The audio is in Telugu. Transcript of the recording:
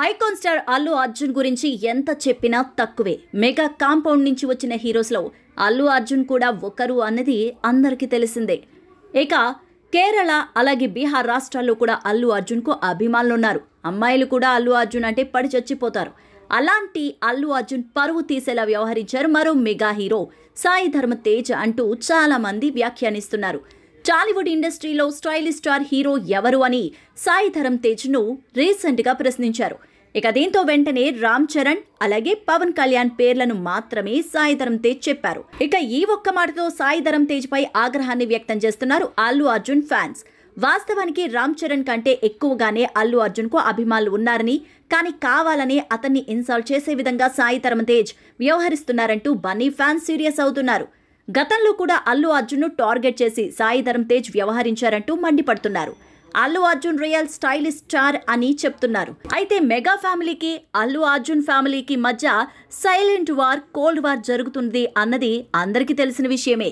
ఐకాన్ స్టార్ అల్లు అర్జున్ గురించి ఎంత చెప్పినా తక్కువే. మెగా కాంపౌండ్ నుంచి వచ్చిన హీరోస్లో అల్లు అర్జున్ కూడా ఒకరు అన్నది అందరికీ తెలిసిందే. ఇక కేరళ అలాగే బీహార్ రాష్ట్రాల్లో కూడా అల్లు అర్జున్కు అభిమానులున్నారు. అమ్మాయిలు కూడా అల్లు అర్జున్ అంటే పడి చచ్చిపోతారు. అలాంటి అల్లు అర్జున్ పరువు తీసేలా వ్యవహరించారు మరో మెగా హీరో సాయి ధరమ్ తేజ్ అంటూ చాలా మంది వ్యాఖ్యానిస్తున్నారు. టాలీవుడ్ ఇండస్ట్రీలో స్టైలిష్ స్టార్ హీరో ఎవరు అని సాయి ధరమ్ తేజ్ను రీసెంట్గా ప్రశ్నించారు. ఇక దీంతో వెంటనే రామ్ చరణ్ అలాగే పవన్ కళ్యాణ్ పేర్లను మాత్రమే సాయి ధరమ్ తేజ్ చెప్పారు. ఇక ఈ ఒక్క మాటతో సాయి ధరమ్ తేజ్ పై ఆగ్రహాన్ని వ్యక్తం చేస్తున్నారు అల్లు అర్జున్ ఫ్యాన్స్. వాస్తవానికి రామ్ చరణ్ కంటే ఎక్కువగానే అల్లు అర్జున్ కు అభిమానులు ఉన్నారని, కానీ కావాలని అతన్ని ఇన్సల్ట్ చేసే విధంగా సాయి ధరమ్ తేజ్ వ్యవహరిస్తున్నారంటూ బన్నీ ఫ్యాన్స్ సీరియస్ అవుతున్నారు. గతంలో కూడా అల్లు అర్జున్ ను టార్గెట్ చేసి సాయి ధరమ్ తేజ్ వ్యవహరించారంటూ మండిపడుతున్నారు. Allu Arjun real stylish star అని చెప్తున్నారు. అయితే మెగా ఫ్యామిలీకి అల్లు అర్జున్ ఫ్యామిలీకి మధ్య సైలెంట్ వార్, కోల్డ్ వార్ జరుగుతుంది అన్నది అందరికీ తెలిసిన విషయమే.